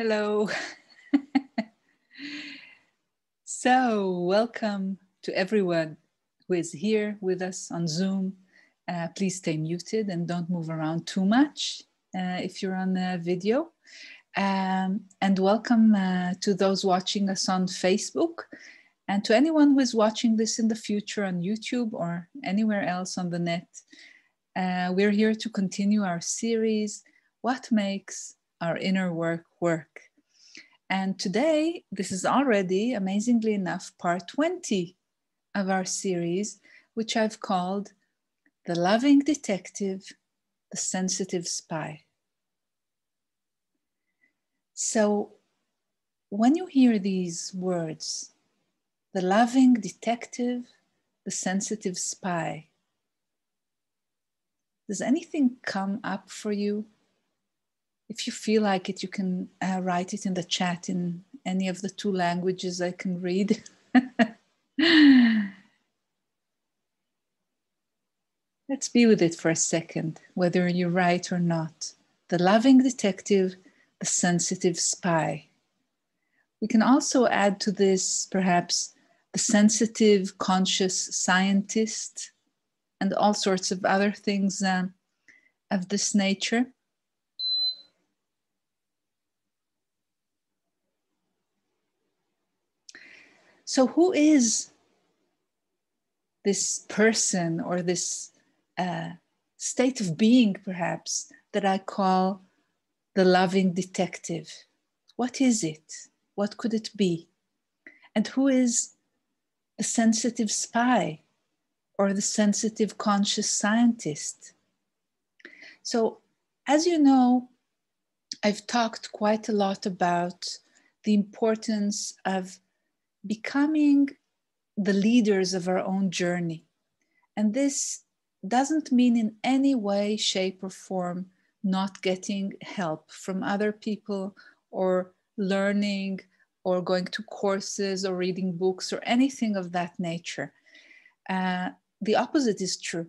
Hello. So, welcome to everyone who is here with us on Zoom. Please stay muted and don't move around too much if you're on a video. And welcome to those watching us on Facebook and to anyone who is watching this in the future on YouTube or anywhere else on the net. We're here to continue our series, What Makes Our Inner Work Work? And today, this is already, amazingly enough, part 20 of our series, which I've called The Loving Detective, the Sensitive Spy. So when you hear these words, the loving detective, the sensitive spy, does anything come up for you? If you feel like it, you can write it in the chat in any of the two languages I can read. Let's be with it for a second, whether you're right or not. The loving detective, the sensitive spy. We can also add to this, perhaps, the sensitive, conscious scientist, and all sorts of other things of this nature. So who is this person or this state of being, perhaps, that I call the loving detective? What is it? What could it be? And who is the sensitive spy or the sensitive conscious scientist? So, as you know, I've talked quite a lot about the importance of becoming the leaders of our own journey. And this doesn't mean in any way, shape, or form not getting help from other people or learning or going to courses or reading books or anything of that nature. The opposite is true.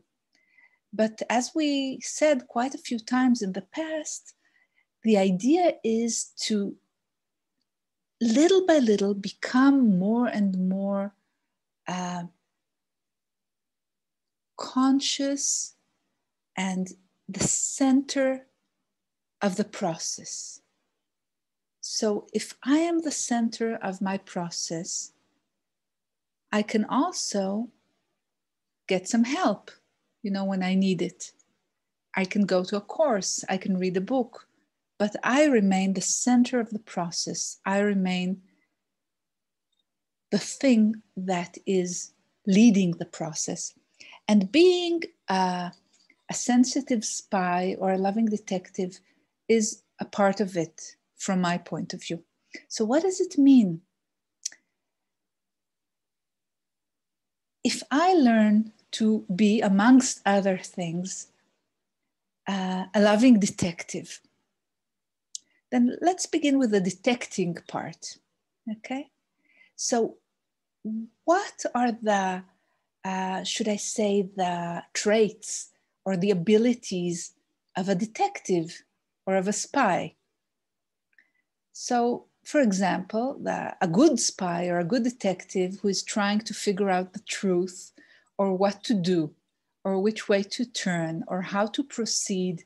But as we said quite a few times in the past, the idea is to little by little become more and more conscious and the center of the process. So if I am the center of my process, I can also get some help, when I need it. I can go to a course, I can read a book, but I remain the center of the process. I remain the thing that is leading the process. And being a sensitive spy or a loving detective is a part of it from my point of view. So what does it mean? If I learn to be, amongst other things, a loving detective, then let's begin with the detecting part, okay? So what are the, should I say, the traits or the abilities of a detective or of a spy? So, for example, a good spy or a good detective who is trying to figure out the truth or what to do or which way to turn or how to proceed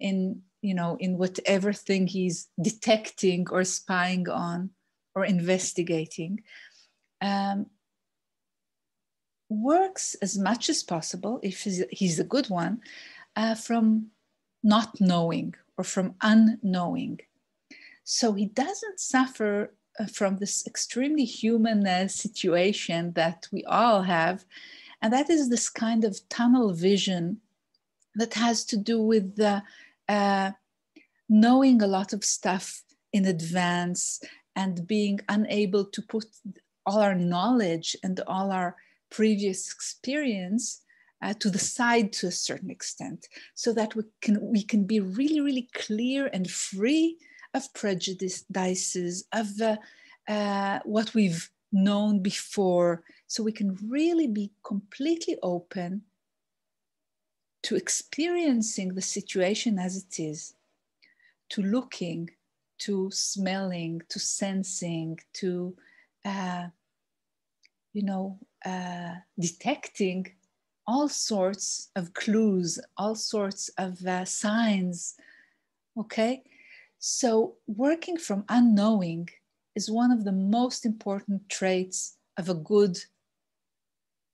in whatever thing he's detecting or spying on or investigating, works as much as possible, if he's a good one, from not knowing or from unknowing. So he doesn't suffer from this extremely human situation that we all have, and that is this kind of tunnel vision that has to do with knowing a lot of stuff in advance and being unable to put all our knowledge and all our previous experience to the side to a certain extent, so that we can be really, really clear and free of prejudices, of what we've known before, so we can really be completely open to experiencing the situation as it is, to looking to smelling, to sensing, to, detecting all sorts of clues, all sorts of signs. Okay? So working from unknowing is one of the most important traits of a good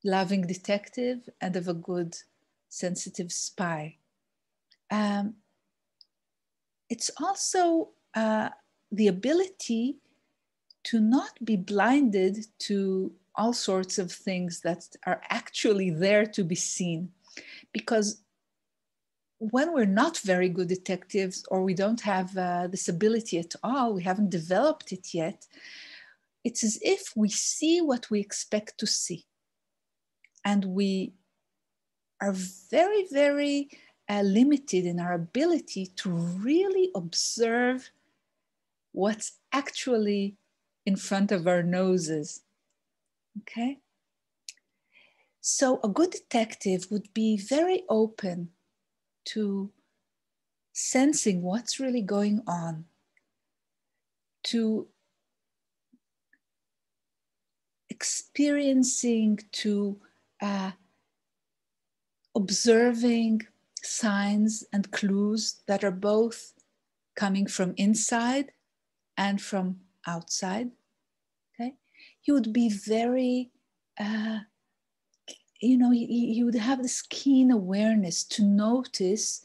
loving detective and of a good sensitive spy. It's also the ability to not be blinded to all sorts of things that are actually there to be seen. Because when we're not very good detectives, or we don't have this ability at all, we haven't developed it yet, it's as if we see what we expect to see. And we are very, very limited in our ability to really observe what's actually in front of our noses. Okay? So a good detective would be very open to sensing what's really going on, to experiencing, to observing signs and clues that are both coming from inside and from outside. Okay, he would be very, he would have this keen awareness to notice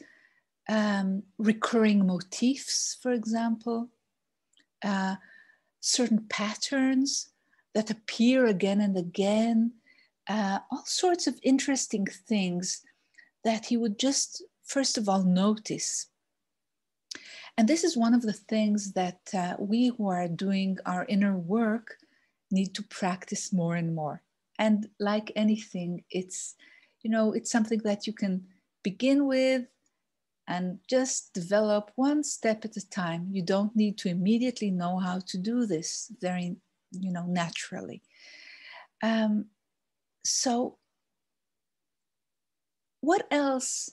recurring motifs, for example, certain patterns that appear again and again, all sorts of interesting things that he would just, first of all, notice. And this is one of the things that we who are doing our inner work need to practice more and more. And like anything, it's something that you can begin with and just develop one step at a time. You don't need to immediately know how to do this very, naturally. So what else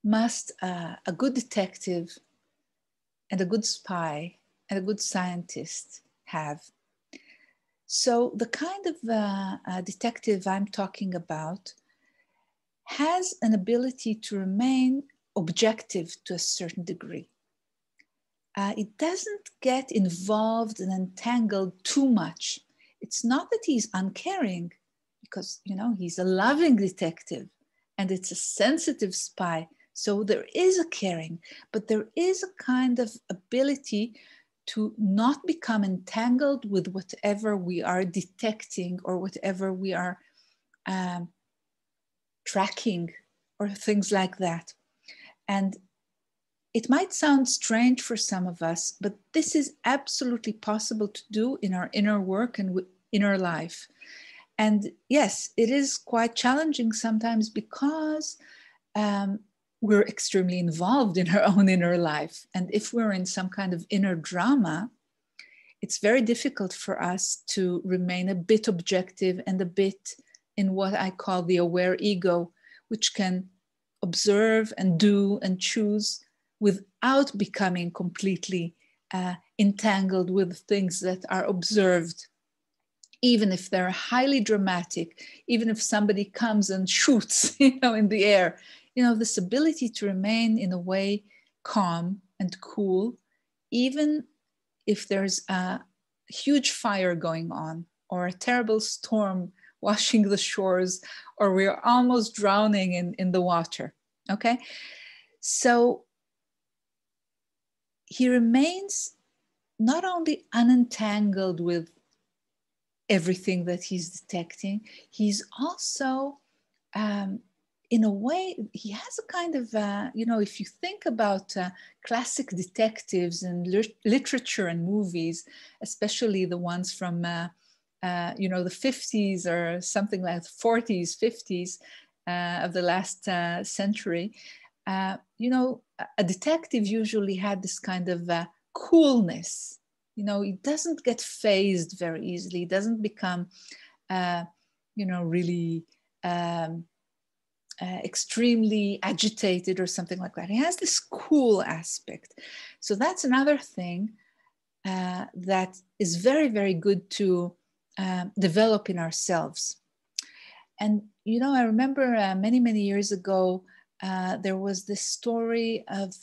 must a good detective and a good spy and a good scientist have? So the kind of detective I'm talking about has an ability to remain objective to a certain degree. It doesn't get involved and entangled too much. It's not that he's uncaring, because, he's a loving detective and it's a sensitive spy. So there is a caring, but there is a kind of ability to not become entangled with whatever we are detecting or whatever we are tracking or things like that. And it might sound strange for some of us, but this is absolutely possible to do in our inner work and inner life. And yes, it is quite challenging sometimes because we're extremely involved in our own inner life. And if we're in some kind of inner drama, it's very difficult for us to remain a bit objective and a bit in what I call the aware ego, which can observe and do and choose without becoming completely entangled with things that are observed, even if they're highly dramatic, even if somebody comes and shoots, in the air. This ability to remain in a way calm and cool, even if there's a huge fire going on or a terrible storm washing the shores, or we're almost drowning in the water, okay? So he remains not only unentangled with everything that he's detecting, he's also, in a way, he has a kind of, if you think about classic detectives and literature and movies, especially the ones from, the 50s or something like 40s, 50s of the last century, a detective usually had this kind of coolness. He doesn't get fazed very easily. He doesn't become, really extremely agitated or something like that. He has this cool aspect. So that's another thing that is very, very good to develop in ourselves. And, you know, I remember many, many years ago, there was this story of,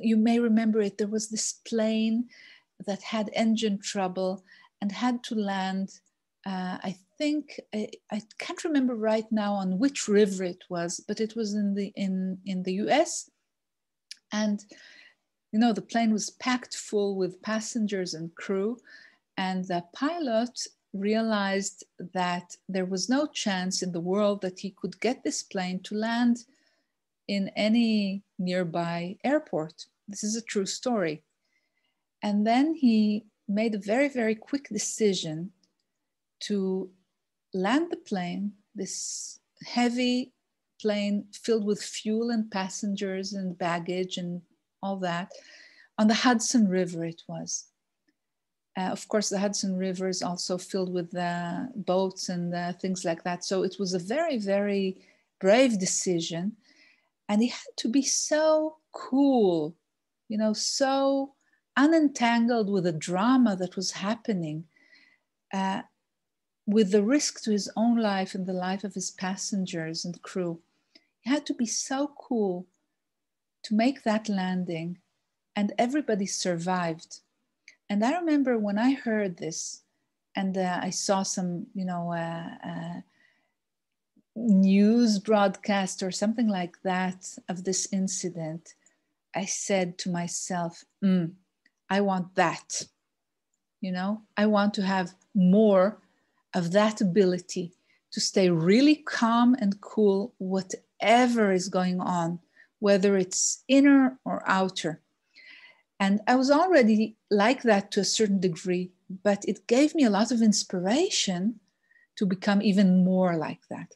you may remember it, there was this plane that had engine trouble and had to land, I think, I can't remember right now on which river it was, but it was in the US. And, you know, the plane was packed full with passengers and crew, and the pilot realized that there was no chance in the world that he could get this plane to land in any nearby airport. This is a true story. And then he made a very, very quick decision to land the plane, this heavy plane filled with fuel and passengers and baggage and all that, on the Hudson River it was. Of course, the Hudson River is also filled with boats and things like that. So it was a very, very brave decision. And he had to be so cool, you know, so unentangled with the drama that was happening, with the risk to his own life and the life of his passengers and crew. He had to be so cool to make that landing, and everybody survived. And I remember when I heard this, and I saw some, you know, news broadcast or something like that of this incident, I said to myself, I want that. You know, I want to have more of that ability to stay really calm and cool, whatever is going on, whether it's inner or outer. And I was already like that to a certain degree, but it gave me a lot of inspiration to become even more like that.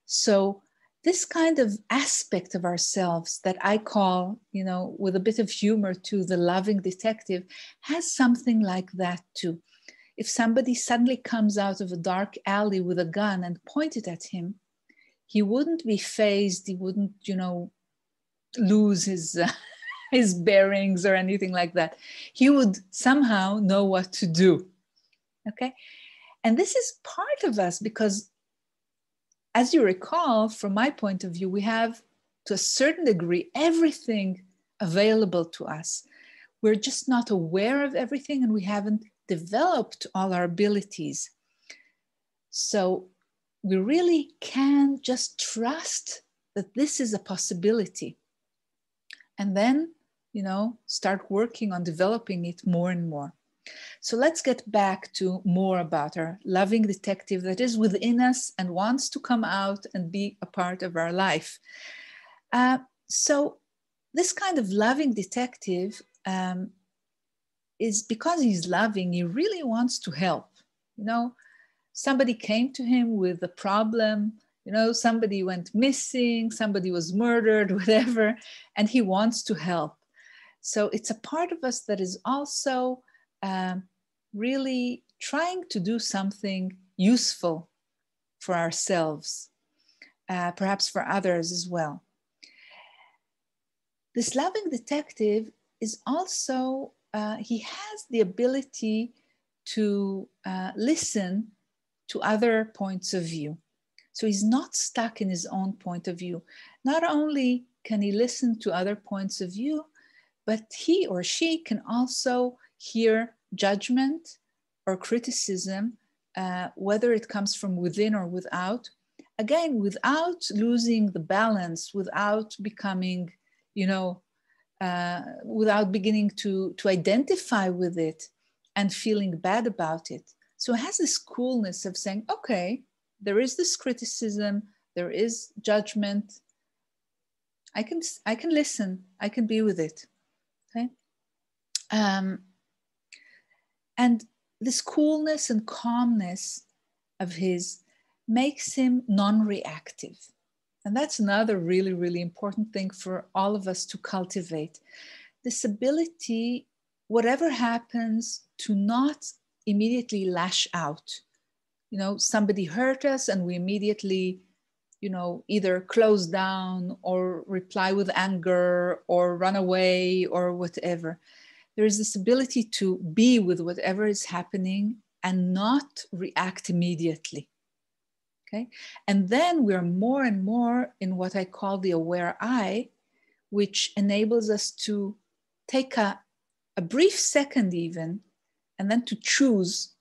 So this kind of aspect of ourselves that I call, you know, with a bit of humor too, the loving detective, has something like that too. If somebody suddenly comes out of a dark alley with a gun and pointed at him, he wouldn't be fazed. He wouldn't, you know, lose his his bearings or anything like that. He would somehow know what to do. Okay. And this is part of us because, as you recall, from my point of view, we have, to a certain degree, everything available to us. We're just not aware of everything, and we haven't developed all our abilities. So we really can just trust that this is a possibility. And then, you know, start working on developing it more and more. So let's get back to more about our loving detective that is within us and wants to come out and be a part of our life. So this kind of loving detective is, because he's loving, he really wants to help. You know, somebody came to him with a problem, you know, somebody went missing, somebody was murdered, whatever, and he wants to help. So it's a part of us that is also really trying to do something useful for ourselves, perhaps for others as well. This loving detective is also, he has the ability to listen to other points of view. So he's not stuck in his own point of view. Not only can he listen to other points of view, but he or she can also hear judgment or criticism, whether it comes from within or without. Again, without losing the balance, without becoming, you know, without beginning to identify with it and feeling bad about it. So it has this coolness of saying, okay, there is this criticism, there is judgment. I can listen, I can be with it. Okay. And this coolness and calmness of his makes him non-reactive. And that's another really, really important thing for all of us to cultivate. This ability, whatever happens, to not immediately lash out, somebody hurt us and we immediately, either close down or reply with anger or run away or whatever. There is this ability to be with whatever is happening and not react immediately. Okay. And then we're more and more in what I call the aware eye, which enables us to take a brief second even, and then to choose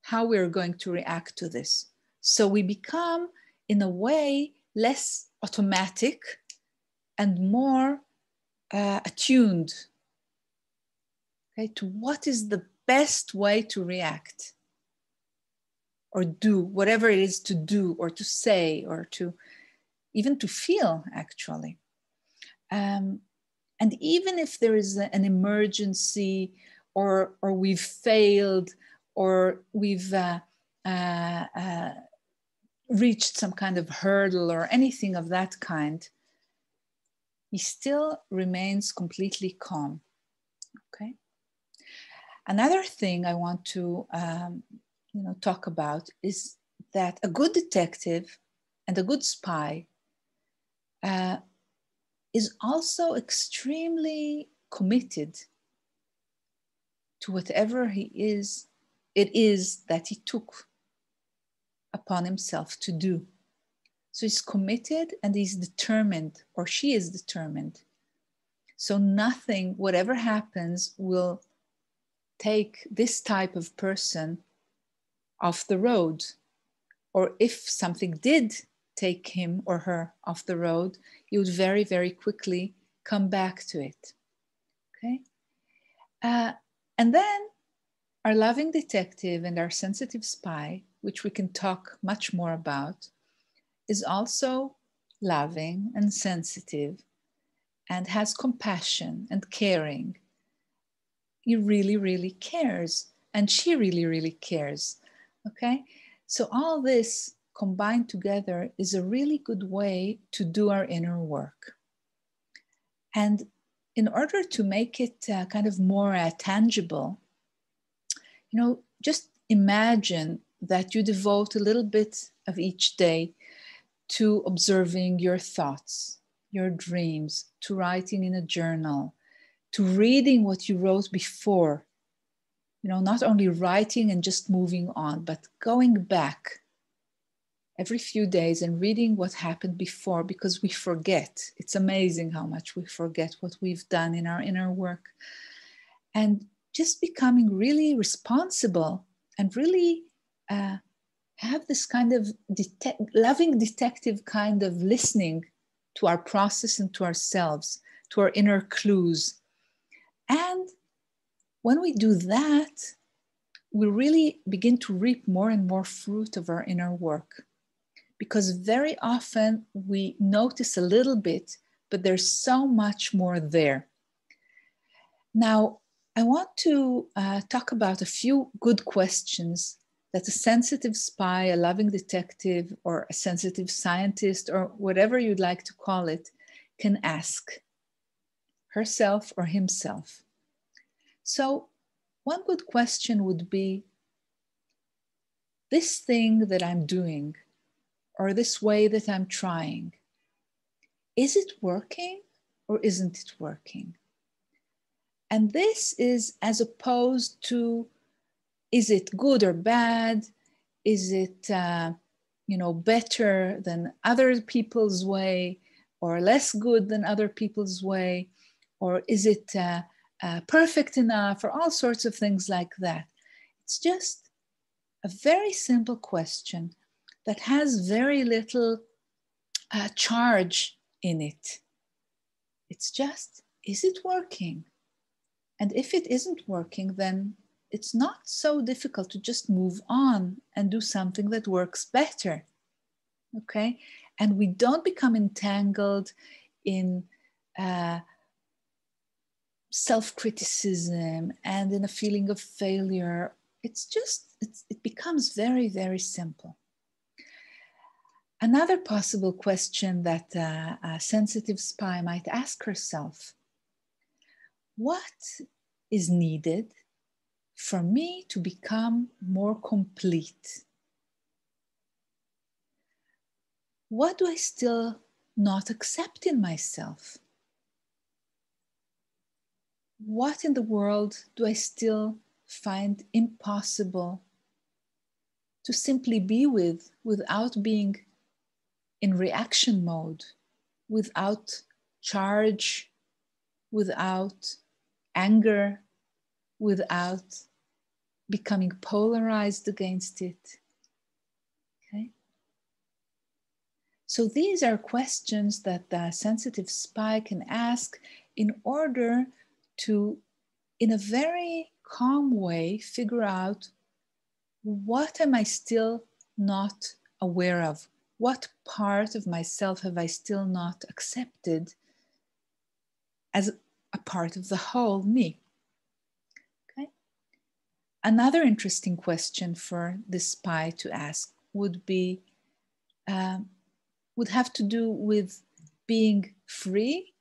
how we're going to react to this. So we become, in a way, less automatic and more attuned, okay, to what is the best way to react or do whatever it is to do or to say or to even to feel, actually. And even if there is an emergency or we've failed or we've reached some kind of hurdle or anything of that kind, he still remains completely calm. Okay. Another thing I want to talk about is that a good detective and a good spy is also extremely committed to whatever it is that he took upon himself to do. So he's committed and he's determined, or she is determined. So nothing, whatever happens, will take this type of person off the road. Or if something did take him or her off the road, he would very, very quickly come back to it. Okay? And then our loving detective and our sensitive spy, which we can talk much more about, is also loving and sensitive and has compassion and caring. He really, really cares. And she really, really cares. Okay? So all this combined together is a really good way to do our inner work. And in order to make it kind of more tangible, just imagine that you devote a little bit of each day to observing your thoughts, your dreams, to writing in a journal, to reading what you wrote before. Not only writing and just moving on, but going back every few days and reading what happened before, because we forget. It's amazing how much we forget what we've done in our inner work. And just becoming really responsible and really have this kind of loving detective kind of listening to our process and to ourselves, to our inner clues. And when we do that, we really begin to reap more and more fruit of our inner work. Because very often we notice a little bit, but there's so much more there. Now, I want to talk about a few good questions that a sensitive spy, a loving detective, or a sensitive scientist, or whatever you'd like to call it, can ask herself or himself. So one good question would be, this thing that I'm doing, or this way that I'm trying, is it working or isn't it working? And this is as opposed to, is it good or bad? Is it, better than other people's way, or less good than other people's way? Or is it perfect enough, or all sorts of things like that? It's just a very simple question that has very little charge in it. It's just, is it working? And if it isn't working, then it's not so difficult to just move on and do something that works better. Okay? And we don't become entangled in self-criticism and in a feeling of failure. It becomes very, very simple. Another possible question that a sensitive spy might ask herself: what is needed for me to become more complete? what do I still not accept in myself? What in the world do I still find impossible to simply be with without being in reaction mode, without charge, without anger, without becoming polarized against it? Okay. So these are questions that the sensitive spy can ask in order to, in a very calm way, figure out, what am I still not aware of? What part of myself have I still not accepted as a part of the whole me? Okay. Another interesting question for the spy to ask would have to do with being free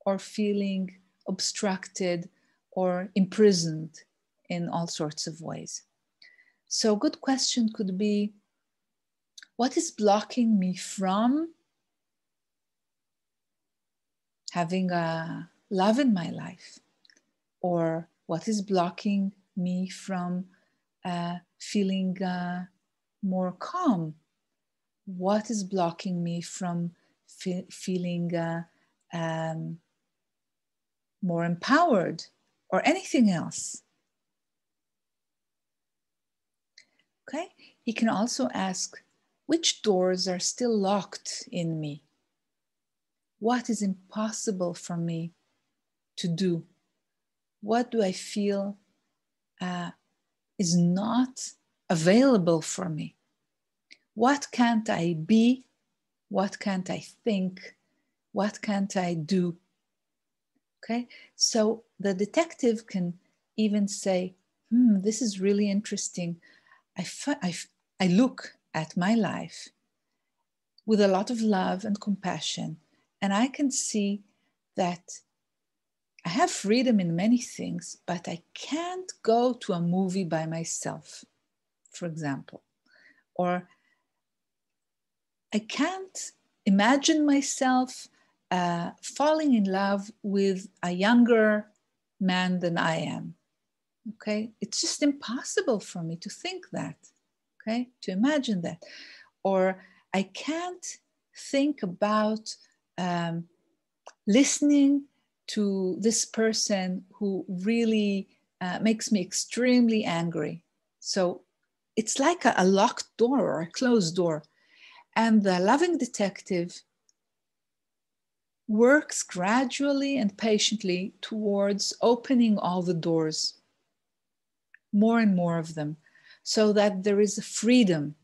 or feeling obstructed or imprisoned in all sorts of ways. So a good question could be, what is blocking me from having a love in my life? Or what is blocking me from feeling more calm? What is blocking me from feeling more empowered, or anything else? Okay. He can also ask, which doors are still locked in me? What is impossible for me to do? What do I feel is not available for me? What can't I be? What can't I think? What can't I do? Okay, so the detective can even say, this is really interesting. I look at my life with a lot of love and compassion, and I can see that I have freedom in many things, but I can't go to a movie by myself, for example, or I can't imagine myself falling in love with a younger man than I am. Okay, it's just impossible for me to think that, okay, to imagine that. Or I can't think about listening to this person who really makes me extremely angry. So it's like a locked door or a closed door. And the loving detective works gradually and patiently towards opening all the doors, more and more of them, so that there is a freedom.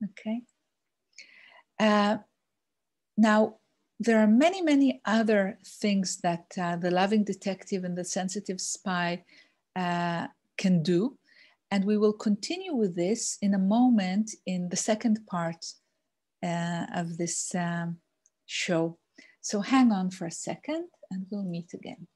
Okay. Now, there are many, many other things that the loving detective and the sensitive spy can do. And we will continue with this in a moment in the second part of this show. So hang on for a second and we'll meet again.